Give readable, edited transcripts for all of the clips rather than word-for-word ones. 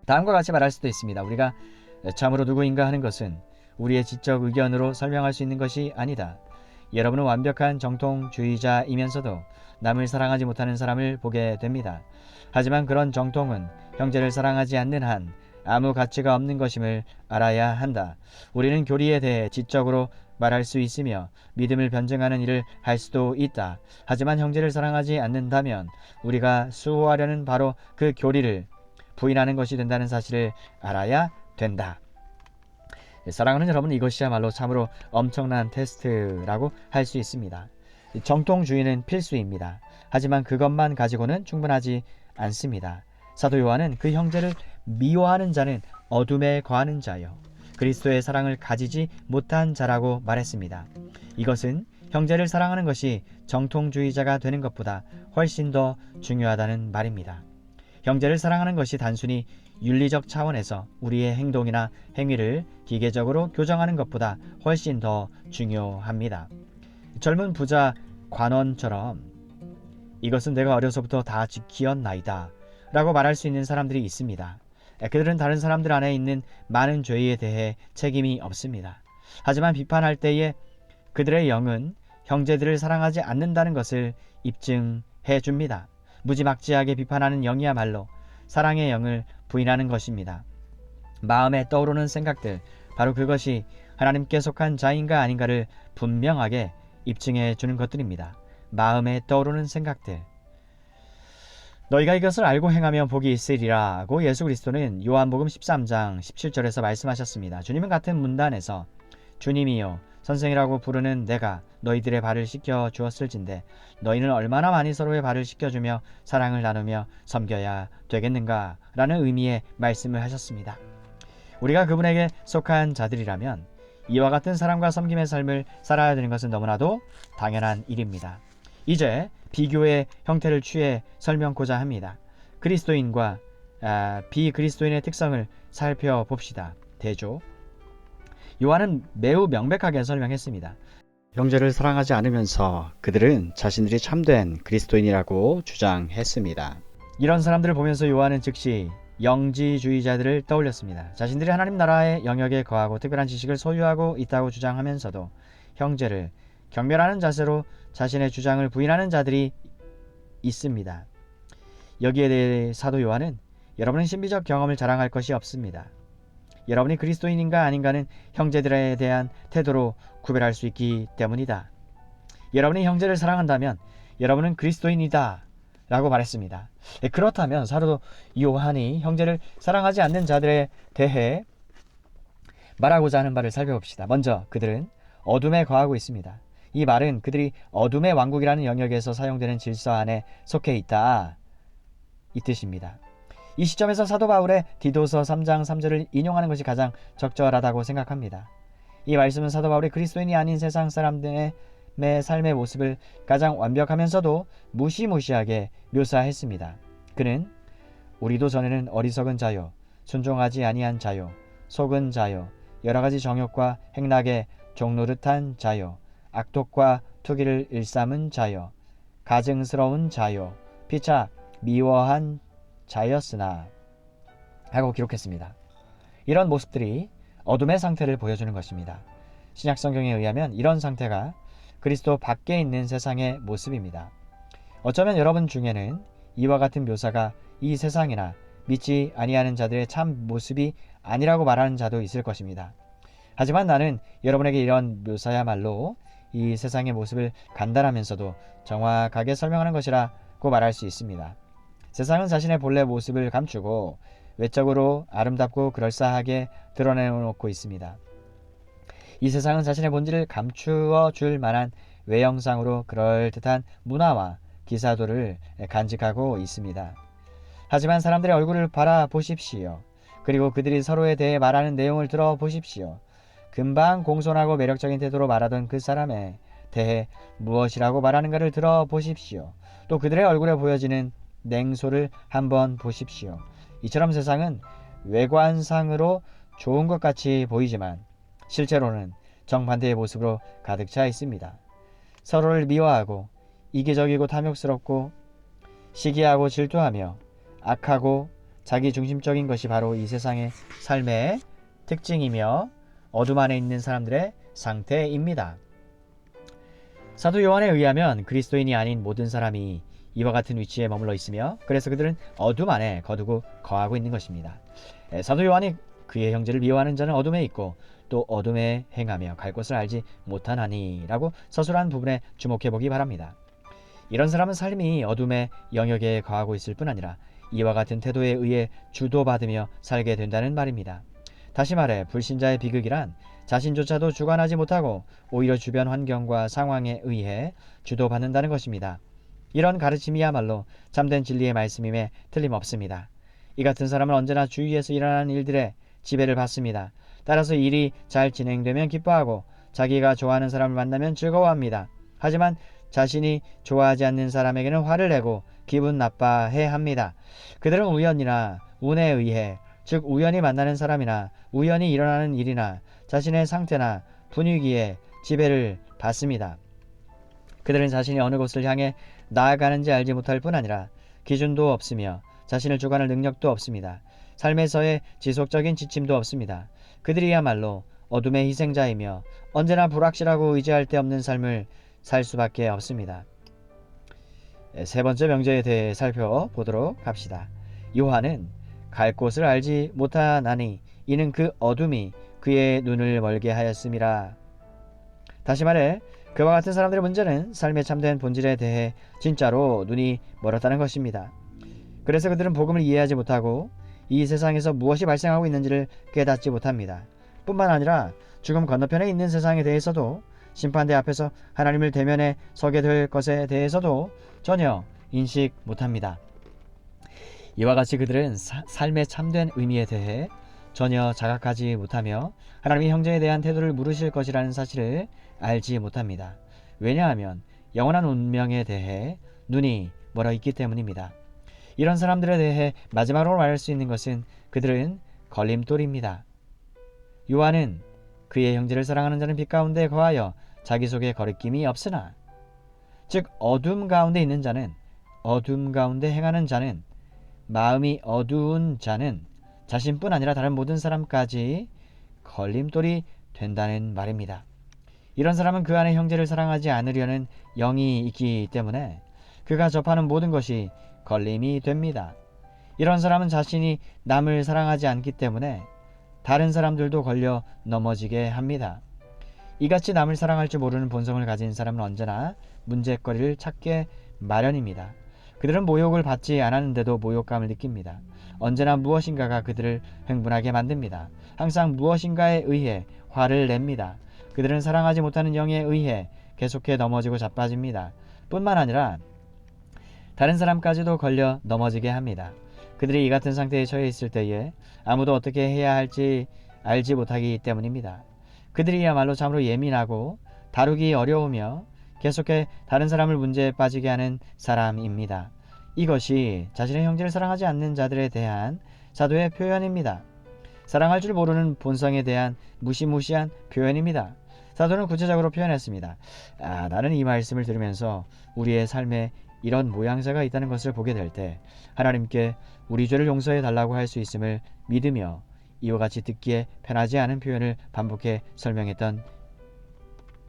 다음과 같이 말할 수도 있습니다. 우리가 참으로 누구인가 하는 것은 우리의 지적 의견으로 설명할 수 있는 것이 아니다. 여러분은 완벽한 정통주의자이면서도 남을 사랑하지 못하는 사람을 보게 됩니다. 하지만 그런 정통은 형제를 사랑하지 않는 한 아무 가치가 없는 것임을 알아야 한다. 우리는 교리에 대해 지적으로 말할 수 있으며 믿음을 변증하는 일을 할 수도 있다. 하지만 형제를 사랑하지 않는다면 우리가 수호하려는 바로 그 교리를 부인하는 것이 된다는 사실을 알아야 된다. 사랑하는 여러분, 이것이야말로 참으로 엄청난 테스트라고 할 수 있습니다. 정통주의는 필수입니다. 하지만 그것만 가지고는 충분하지 않습니다. 사도 요한은 그 형제를 미워하는 자는 어둠에 거하는 자요, 그리스도의 사랑을 가지지 못한 자라고 말했습니다. 이것은 형제를 사랑하는 것이 정통주의자가 되는 것보다 훨씬 더 중요하다는 말입니다. 형제를 사랑하는 것이 단순히 윤리적 차원에서 우리의 행동이나 행위를 기계적으로 교정하는 것보다 훨씬 더 중요합니다. 젊은 부자 관원처럼 이것은 내가 어려서부터 다 지키었나이다 라고 말할 수 있는 사람들이 있습니다. 그들은 다른 사람들 안에 있는 많은 죄에 대해 책임이 없습니다. 하지만 비판할 때에 그들의 영은 형제들을 사랑하지 않는다는 것을 입증해 줍니다. 무지막지하게 비판하는 영이야말로 사랑의 영을 부인하는 것입니다. 마음에 떠오르는 생각들, 바로 그것이 하나님께 속한 자인가 아닌가를 분명하게 입증해 주는 것들입니다. 마음에 떠오르는 생각들. 너희가 이것을 알고 행하면 복이 있으리라고 예수 그리스도는 요한복음 13장 17절에서 말씀하셨습니다. 주님은 같은 문단에서 주님이요 선생이라고 부르는 내가 너희들의 발을 씻겨 주었을진데 너희는 얼마나 많이 서로의 발을 씻겨주며 사랑을 나누며 섬겨야 되겠는가 라는 의미의 말씀을 하셨습니다. 우리가 그분에게 속한 자들이라면 이와 같은 사랑과 섬김의 삶을 살아야 되는 것은 너무나도 당연한 일입니다. 이제 비교의 형태를 취해 설명코자 합니다. 그리스도인과 비그리스도인의 특성을 살펴봅시다. 대조. 요한은 매우 명백하게 설명했습니다. 형제를 사랑하지 않으면서 그들은 자신들이 참된 그리스도인이라고 주장했습니다. 이런 사람들을 보면서 요한은 즉시 영지주의자들을 떠올렸습니다. 자신들이 하나님 나라의 영역에 거하고 특별한 지식을 소유하고 있다고 주장하면서도 형제를 경멸하는 자세로 자신의 주장을 부인하는 자들이 있습니다. 여기에 대해 사도 요한은 여러분은 신비적 경험을 자랑할 것이 없습니다. 여러분이 그리스도인인가 아닌가는 형제들에 대한 태도로 구별할 수 있기 때문이다. 여러분이 형제를 사랑한다면 여러분은 그리스도인이다 라고 말했습니다. 그렇다면 사도 요한이 형제를 사랑하지 않는 자들에 대해 말하고자 하는 바를 살펴봅시다. 먼저 그들은 어둠에 거하고 있습니다. 이 말은 그들이 어둠의 왕국이라는 영역에서 사용되는 질서 안에 속해 있다, 이 뜻입니다. 이 시점에서 사도 바울의 디도서 3장 3절을 인용하는 것이 가장 적절하다고 생각합니다. 이 말씀은 사도 바울이 그리스도인이 아닌 세상 사람들의 삶의 모습을 가장 완벽하면서도 무시무시하게 묘사했습니다. 그는 우리도 전에는 어리석은 자요, 순종하지 아니한 자요, 속은 자요, 여러가지 정욕과 행락에 종노릇한 자요, 악독과 투기를 일삼은 자요, 가증스러운 자요, 피차 미워한 자였으나 하고 기록했습니다. 이런 모습들이 어둠의 상태를 보여주는 것입니다. 신약 성경에 의하면 이런 상태가 그리스도 밖에 있는 세상의 모습입니다. 어쩌면 여러분 중에는 이와 같은 묘사가 이 세상이나 믿지 아니하는 자들의 참 모습이 아니라고 말하는 자도 있을 것입니다. 하지만 나는 여러분에게 이런 묘사야말로 이 세상의 모습을 간단하면서도 정확하게 설명하는 것이라고 말할 수 있습니다. 세상은 자신의 본래 모습을 감추고 외적으로 아름답고 그럴싸하게 드러내놓고 있습니다. 이 세상은 자신의 본질을 감추어 줄 만한 외형상으로 그럴듯한 문화와 기사도를 간직하고 있습니다. 하지만 사람들의 얼굴을 바라보십시오. 그리고 그들이 서로에 대해 말하는 내용을 들어보십시오. 금방 공손하고 매력적인 태도로 말하던 그 사람에 대해 무엇이라고 말하는가를 들어보십시오. 또 그들의 얼굴에 보여지는 냉소를 한번 보십시오. 이처럼 세상은 외관상으로 좋은 것 같이 보이지만 실제로는 정반대의 모습으로 가득 차 있습니다. 서로를 미워하고 이기적이고 탐욕스럽고 시기하고 질투하며 악하고 자기 중심적인 것이 바로 이 세상의 삶의 특징이며 어둠 안에 있는 사람들의 상태입니다. 사도 요한에 의하면 그리스도인이 아닌 모든 사람이 이와 같은 위치에 머물러 있으며 그래서 그들은 어둠 안에 거두고 거하고 있는 것입니다. 사도 요한이 그의 형제를 미워하는 자는 어둠에 있고 또 어둠에 행하며 갈 곳을 알지 못하나니 라고 서술한 부분에 주목해 보기 바랍니다. 이런 사람은 삶이 어둠의 영역에 거하고 있을 뿐 아니라 이와 같은 태도에 의해 주도받으며 살게 된다는 말입니다. 다시 말해 불신자의 비극이란 자신조차도 주관하지 못하고 오히려 주변 환경과 상황에 의해 주도받는다는 것입니다. 이런 가르침이야말로 참된 진리의 말씀임에 틀림없습니다. 이 같은 사람은 언제나 주위에서 일어나는 일들에 지배를 받습니다. 따라서 일이 잘 진행되면 기뻐하고 자기가 좋아하는 사람을 만나면 즐거워합니다. 하지만 자신이 좋아하지 않는 사람에게는 화를 내고 기분 나빠해 합니다. 그들은 우연이나 운에 의해, 즉 우연히 만나는 사람이나 우연히 일어나는 일이나 자신의 상태나 분위기에 지배를 받습니다. 그들은 자신이 어느 곳을 향해 나아가는지 알지 못할 뿐 아니라 기준도 없으며 자신을 주관할 능력도 없습니다. 삶에서의 지속적인 지침도 없습니다. 그들이야말로 어둠의 희생자이며 언제나 불확실하고 의지할 데 없는 삶을 살 수밖에 없습니다. 세 번째 명제에 대해 살펴보도록 합시다. 요한은 갈 곳을 알지 못하나니 이는 그 어둠이 그의 눈을 멀게 하였음이라. 다시 말해 그와 같은 사람들의 문제는 삶의 참된 본질에 대해 진짜로 눈이 멀었다는 것입니다. 그래서 그들은 복음을 이해하지 못하고 이 세상에서 무엇이 발생하고 있는지를 깨닫지 못합니다. 뿐만 아니라 죽음 건너편에 있는 세상에 대해서도 심판대 앞에서 하나님을 대면해 서게 될 것에 대해서도 전혀 인식 못합니다. 이와 같이 그들은 삶의 참된 의미에 대해 전혀 자각하지 못하며 하나님이 형제에 대한 태도를 물으실 것이라는 사실을 알지 못합니다. 왜냐하면 영원한 운명에 대해 눈이 멀어 있기 때문입니다. 이런 사람들에 대해 마지막으로 말할 수 있는 것은 그들은 걸림돌입니다. 요한은 그의 형제를 사랑하는 자는 빛 가운데 거하여 자기 속에 거리낌이 없으나, 즉 어둠 가운데 있는 자는, 어둠 가운데 행하는 자는, 마음이 어두운 자는 자신뿐 아니라 다른 모든 사람까지 걸림돌이 된다는 말입니다. 이런 사람은 그 안에 형제를 사랑하지 않으려는 영이 있기 때문에 그가 접하는 모든 것이 걸림이 됩니다. 이런 사람은 자신이 남을 사랑하지 않기 때문에 다른 사람들도 걸려 넘어지게 합니다. 이같이 남을 사랑할 줄 모르는 본성을 가진 사람은 언제나 문제거리를 찾게 마련입니다. 그들은 모욕을 받지 않았는데도 모욕감을 느낍니다. 언제나 무엇인가가 그들을 흥분하게 만듭니다. 항상 무엇인가에 의해 화를 냅니다. 그들은 사랑하지 못하는 영에 의해 계속해 넘어지고 자빠집니다. 뿐만 아니라 다른 사람까지도 걸려 넘어지게 합니다. 그들이 이 같은 상태에 처해 있을 때에 아무도 어떻게 해야 할지 알지 못하기 때문입니다. 그들이야말로 참으로 예민하고 다루기 어려우며 계속해 다른 사람을 문제에 빠지게 하는 사람입니다. 이것이 자신의 형제를 사랑하지 않는 자들에 대한 사도의 표현입니다. 사랑할 줄 모르는 본성에 대한 무시무시한 표현입니다. 사도는 구체적으로 표현했습니다. 나는 이 말씀을 들으면서 우리의 삶에 이런 모양새가 있다는 것을 보게 될 때 하나님께 우리 죄를 용서해 달라고 할 수 있음을 믿으며 이와 같이 듣기에 편하지 않은 표현을 반복해 설명했던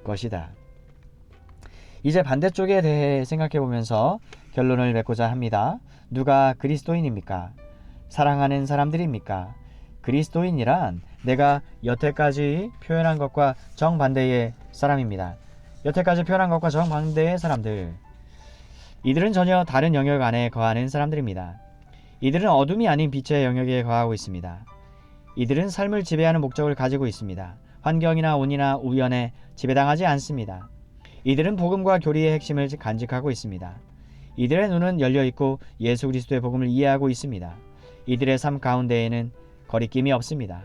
것이다. 이제 반대쪽에 대해 생각해 보면서 결론을 맺고자 합니다. 누가 그리스도인입니까? 사랑하는 사람들입니까? 그리스도인이란 내가 여태까지 표현한 것과 정반대의 사람입니다. 여태까지 표현한 것과 정반대의 사람들. 이들은 전혀 다른 영역 안에 거하는 사람들입니다. 이들은 어둠이 아닌 빛의 영역에 거하고 있습니다. 이들은 삶을 지배하는 목적을 가지고 있습니다. 환경이나 운이나 우연에 지배당하지 않습니다. 이들은 복음과 교리의 핵심을 간직하고 있습니다. 이들의 눈은 열려있고 예수 그리스도의 복음을 이해하고 있습니다. 이들의 삶 가운데에는 거리낌이 없습니다.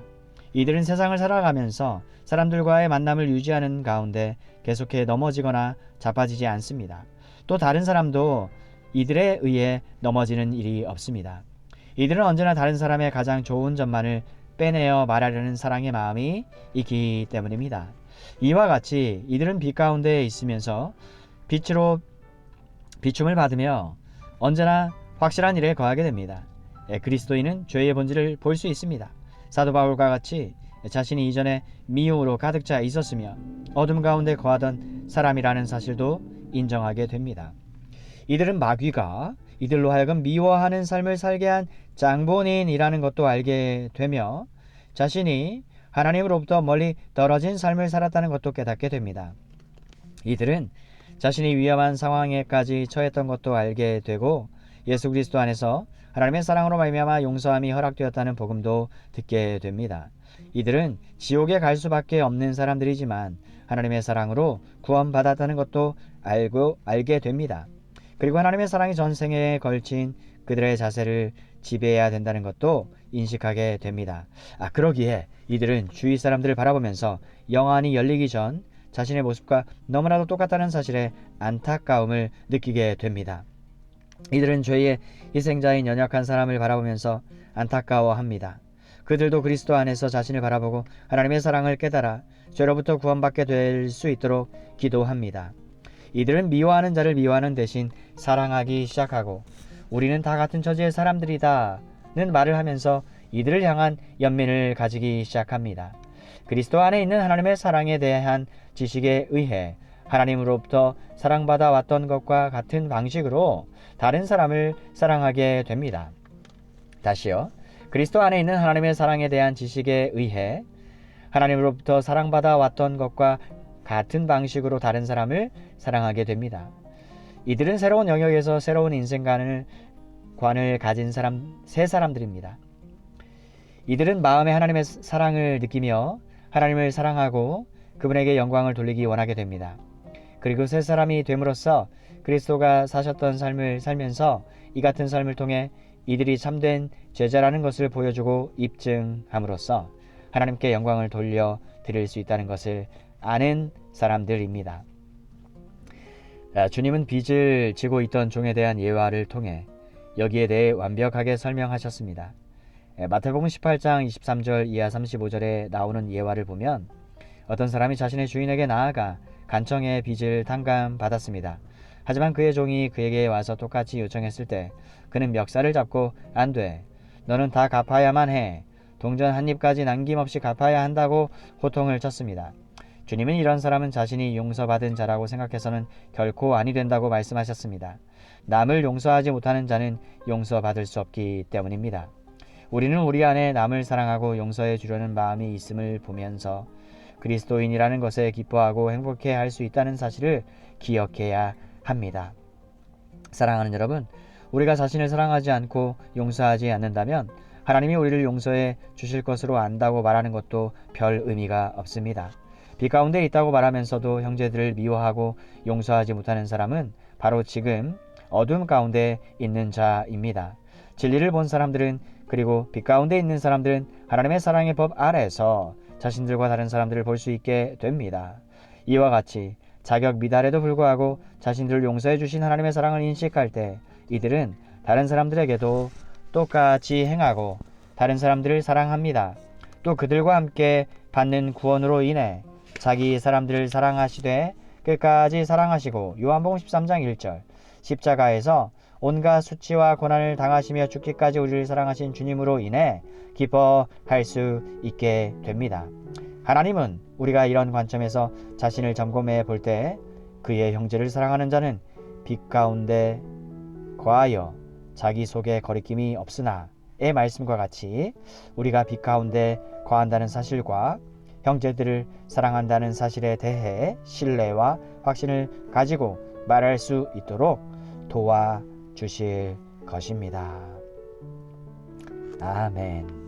이들은 세상을 살아가면서 사람들과의 만남을 유지하는 가운데 계속해 넘어지거나 자빠지지 않습니다. 또 다른 사람도 이들에 의해 넘어지는 일이 없습니다. 이들은 언제나 다른 사람의 가장 좋은 점만을 빼내어 말하려는 사랑의 마음이 있기 때문입니다. 이와 같이 이들은 빛 가운데 있으면서 빛으로 비춤을 받으며 언제나 확실한 일에 거하게 됩니다. 그리스도인은 죄의 본질을 볼 수 있습니다. 사도 바울과 같이 자신이 이전에 미움으로 가득 차 있었으며 어둠 가운데 거하던 사람이라는 사실도 인정하게 됩니다. 이들은 마귀가 이들로 하여금 미워하는 삶을 살게 한 장본인이라는 것도 알게 되며 자신이 하나님으로부터 멀리 떨어진 삶을 살았다는 것도 깨닫게 됩니다. 이들은 자신이 위험한 상황에까지 처했던 것도 알게 되고 예수 그리스도 안에서 하나님의 사랑으로 말미암아 용서함이 허락되었다는 복음도 듣게 됩니다. 이들은 지옥에 갈 수밖에 없는 사람들이지만 하나님의 사랑으로 구원받았다는 것도 알게 됩니다. 그리고 하나님의 사랑이 전생에 걸친 그들의 자세를 지배해야 된다는 것도 인식하게 됩니다. 그러기에 이들은 주위 사람들을 바라보면서 영안이 열리기 전 자신의 모습과 너무나도 똑같다는 사실에 안타까움을 느끼게 됩니다. 이들은 죄의 희생자인 연약한 사람을 바라보면서 안타까워합니다. 그들도 그리스도 안에서 자신을 바라보고 하나님의 사랑을 깨달아 죄로부터 구원받게 될 수 있도록 기도합니다. 이들은 미워하는 자를 미워하는 대신 사랑하기 시작하고 우리는 다 같은 처지의 사람들이다 는 말을 하면서 이들을 향한 연민을 가지기 시작합니다. 그리스도 안에 있는 하나님의 사랑에 대한 지식에 의해 하나님으로부터 사랑받아 왔던 것과 같은 방식으로 다른 사람을 사랑하게 됩니다. 다시요. 그리스도 안에 있는 하나님의 사랑에 대한 지식에 의해 하나님으로부터 사랑받아 왔던 것과 같은 방식으로 다른 사람을 사랑하게 됩니다. 이들은 새로운 영역에서 새로운 인생관을 가진 새 사람들입니다. 이들은 마음에 하나님의 사랑을 느끼며 하나님을 사랑하고 그분에게 영광을 돌리기 원하게 됩니다. 그리고 새 사람이 됨으로써 그리스도가 사셨던 삶을 살면서 이 같은 삶을 통해 이들이 참된 제자라는 것을 보여주고 입증함으로써 하나님께 영광을 돌려 드릴 수 있다는 것을 아는 사람들입니다. 주님은 빚을 지고 있던 종에 대한 예화를 통해 여기에 대해 완벽하게 설명하셨습니다. 마태복음 18장 23절 이하 35절에 나오는 예화를 보면 어떤 사람이 자신의 주인에게 나아가 간청의 빚을 탕감받았습니다. 하지만 그의 종이 그에게 와서 똑같이 요청했을 때 그는 멱살을 잡고 안 돼. 너는 다 갚아야만 해. 동전 한 입까지 남김없이 갚아야 한다고 호통을 쳤습니다. 주님은 이런 사람은 자신이 용서받은 자라고 생각해서는 결코 아니 된다고 말씀하셨습니다. 남을 용서하지 못하는 자는 용서받을 수 없기 때문입니다. 우리는 우리 안에 남을 사랑하고 용서해 주려는 마음이 있음을 보면서 그리스도인이라는 것에 기뻐하고 행복해할 수 있다는 사실을 기억해야 합니다. 사랑하는 여러분, 우리가 자신을 사랑하지 않고 용서하지 않는다면 하나님이 우리를 용서해 주실 것으로 안다고 말하는 것도 별 의미가 없습니다. 빛 가운데 있다고 말하면서도 형제들을 미워하고 용서하지 못하는 사람은 바로 지금 어둠 가운데 있는 자입니다. 진리를 본 사람들은 그리고 빛 가운데 있는 사람들은 하나님의 사랑의 법 아래서 자신들과 다른 사람들을 볼 수 있게 됩니다. 이와 같이 자격 미달에도 불구하고 자신들을 용서해 주신 하나님의 사랑을 인식할 때 이들은 다른 사람들에게도 똑같이 행하고 다른 사람들을 사랑합니다. 또 그들과 함께 받는 구원으로 인해 자기 사람들을 사랑하시되 끝까지 사랑하시고 요한복음 13장 1절 십자가에서 온갖 수치와 고난을 당하시며 죽기까지 우리를 사랑하신 주님으로 인해 기뻐할 수 있게 됩니다. 하나님은 우리가 이런 관점에서 자신을 점검해 볼 때 그의 형제를 사랑하는 자는 빛 가운데 거하여 자기 속에 거리낌이 없으나의 말씀과 같이 우리가 빛 가운데 거한다는 사실과 형제들을 사랑한다는 사실에 대해 신뢰와 확신을 가지고 말할 수 있도록 도와주실 것입니다. 아멘.